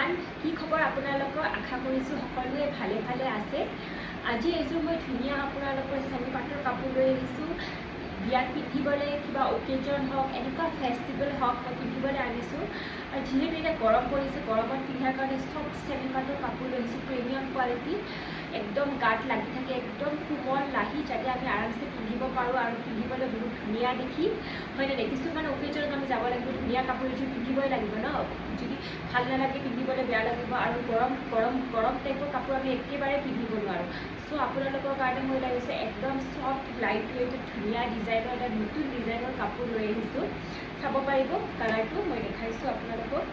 Everyone, কি খবৰ আপোনালোকৰ? আশা কৰিছোঁ সকলোৱে ভালে ভালে আছে। আজি এযোৰ মই ধুনীয়া আপোনালোকৰ চেমি পাটৰ কাপোৰ লৈ আহিছোঁ। বিয়াত পিন্ধিবলৈ, কিবা অকেজন হওক, এনেকুৱা ফেষ্টিভেল হওক, মই পিন্ধিবলৈ আনিছোঁ। আৰু যিহেতু এতিয়া গৰম পৰিছে, গৰমত পিন্ধাৰ কাৰণে চব চেমি পাটৰ কাপোৰ লৈ আহিছোঁ, প্ৰিমিয়াম কোৱালিটি। একদম গাত লাগি থাকে, একদম কোমল লাহি, যাতে আমি আৰামছে পিন্ধিব পাৰোঁ আৰু পিন্ধিবলৈ বহুত ধুনীয়া দেখি, হয়নে নাই? কিছুমান অকেজনত আমি যাব লাগিব, ধুনীয়া কাপোৰ এযোৰ পিন্ধিবই লাগিব ন। যদি ভাল নালাগে পিন্ধিবলৈ বেয়া লাগিব, আৰু গৰম গৰম গৰম টাইপৰ কাপোৰ আমি একেবাৰে পিন্ধিব নোৱাৰোঁ। চ' আপোনালোকৰ কাৰণে মই লাগিছে একদম চফ্ট লাইট ৱেইট ধুনীয়া ডিজাইনৰ এটা নতুন ডিজাইনৰ কাপোৰ লৈ আহিছোঁ। চাব পাৰিব, কালাৰটো মই দেখাইছোঁ আপোনালোকক।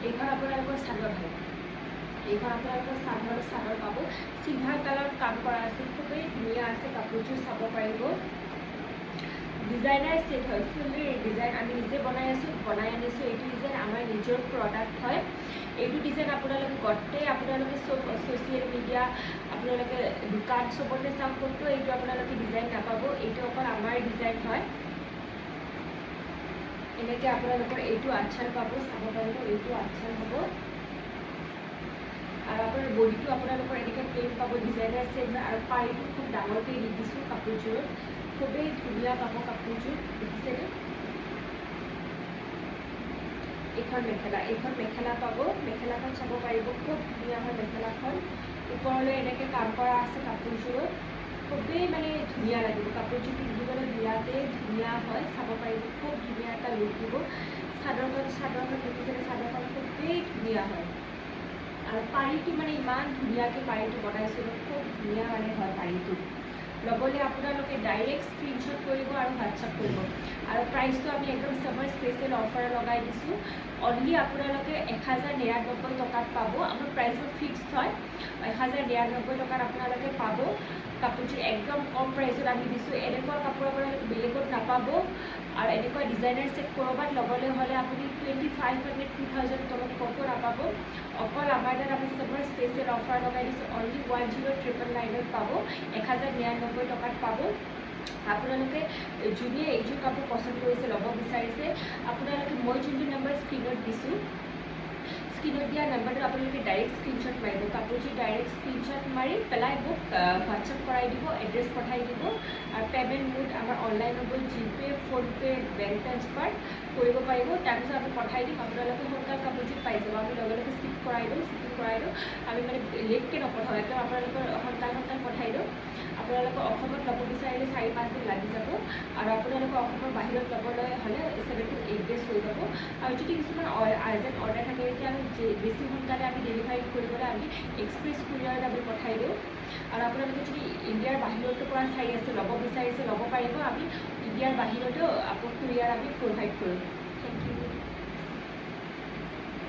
এইখন আপোনালোকৰ চাদৰ হয়, এইখন আপোনালোকৰ চাদৰ পাব। চিলভাৰ কালাৰত কাম কৰা আছে, খুবেই ধুনীয়া আছে কাপোৰযোৰ, চাব পাৰিব। ডিজাইনাৰ ছেট হয়, ফুল্লি ডিজাইন আমি নিজে বনাই আনিছোঁ। এইটো ডিজাইন আমাৰ নিজৰ প্ৰডাক্ট হয়। এইটো ডিজাইন আপোনালোকে গোটেই চব ছ'চিয়েল মিডিয়া, আপোনালোকে দোকান চবতে চাওক, ক'তো এইটো আপোনালোকে ডিজাইন নাপাব। এইটো অকল আমাৰ ডিজাইন হয়। এনেকৈ আপোনালোকৰ এইটো আঁচল পাব, চাব পাৰিব। এইটো আঁচল হ'ব আৰু আপোনাৰ বডিটো আপোনালোকৰ এনেকৈ প্লেন পাব, ডিজাইনাৰ ছেট। আৰু পাৰিটো খুব ডাঙৰকৈ দি দিছোঁ কাপোৰযোৰত, খুবেই ধুনীয়া পাব কাপোৰযোৰ, দেখিছেনে? এইখন মেখেলা পাব। মেখেলাখন চাব পাৰিব, খুব ধুনীয়া হয় মেখেলাখন। ওপৰলৈ এনেকৈ কাম কৰা আছে কাপোৰযোৰত, খুবেই মানে ধুনীয়া লাগিব কাপোৰযোৰ পিন্ধিবলৈ, বিৰাটেই ধুনীয়া হয়। চাব পাৰিব, খুব ধুনীয়া এটা লুক দিব। চাদৰখন দেখিছেনে? চাদৰখন খুবেই ধুনীয়া হয়। আৰু পাৰিটো মানে ইমান ধুনীয়াকৈ পাৰিটো বনাইছোঁ, খুব ধুনীয়া মানে হয় পাৰিটো। ল'বলৈ আপোনালোকে ডাইৰেক্ট স্ক্ৰীনশ্বট কৰিব আৰু হোৱাটছআপ কৰিব। আৰু প্ৰাইচটো আমি একদম চামাৰ স্পেচিয়েল অফাৰ লগাই দিছোঁ। অনলি আপোনালোকে 1099 টকাত পাব। আমাৰ প্ৰাইচবোৰ ফিক্সড হয়, 1099 টকাত আপোনালোকে পাব। কাপোৰযোৰ একদম কম প্ৰাইচত আমি দিছোঁ। এনেকুৱা কাপোৰ আপোনালোকে বেলেগত নাপাব। আৰু এনেকুৱা ডিজাইনাৰ ছেট ক'ৰবাত ল'বলৈ হ'লে আপুনি 2500 2000 তলত ক'তো নাপাব। অকল আমাৰ তাত আমি চামাৰ স্পেচিয়েল অফাৰ লগাই দিছোঁ। অনলি 10,999 পাব, 1099 টকাত পাব। আপোনালোকে যোনে এইযোৰ কাপোৰ পচন্দ কৰিছে, ল'ব বিচাৰিছে, আপোনালোকে মই যোনটো নম্বৰ স্ক্ৰীনত দিছোঁ, স্ক্ৰীনত দিয়া নম্বৰটোত আপোনালোকে ডাইৰেক্ট স্ক্ৰীনশ্বট মাৰিব। কাপোৰযোৰ ডাইৰেক্ট স্ক্ৰীনশ্বট মাৰি পেলাই মোক হোৱাটছআপ কৰাই দিব, এড্ৰেছ পঠাই দিব। আৰু পে'মেণ্ট মোড আমাৰ অনলাইন হ'ব, জিপে', ফোনপে', বেংক ট্ৰান্সফাৰ কৰিব পাৰিব। তাৰপিছত আমি পঠাই দিম, আপোনালোকে সোনকাল কাপোৰযোৰ পাই যাব। আমি লগে লগে শ্বিপিং কৰাই দিওঁ। আমি মানে লেটকৈ নপঠাওঁ, একদম আপোনালোকৰ সোনকাল পঠাই দিওঁ। আপোনালোকে অসমত ল'ব বিচাৰিলে 4-5 দিন লাগি যাব। আৰু আপোনালোকে অসমৰ বাহিৰত ল'বলৈ হ'লে 7 to 8 days হৈ যাব। আৰু যদি কিছুমান আৰ্জেণ্ট অৰ্ডাৰ থাকে, তেতিয়া আমি বেছি সোনকালে আমি ডেলিভাৰী কৰিবলৈ আমি এক্সপ্ৰেছ কুৰিয়াৰত আমি পঠাই দিওঁ। আৰু আপোনালোকে যদি ইণ্ডিয়াৰ বাহিৰতো পৰা চাই আছে, ল'ব বিচাৰিছে, ল'ব পাৰিব। আমি ইণ্ডিয়াৰ বাহিৰতো কুৰিয়াৰ আমি প্ৰভাইড কৰোঁ।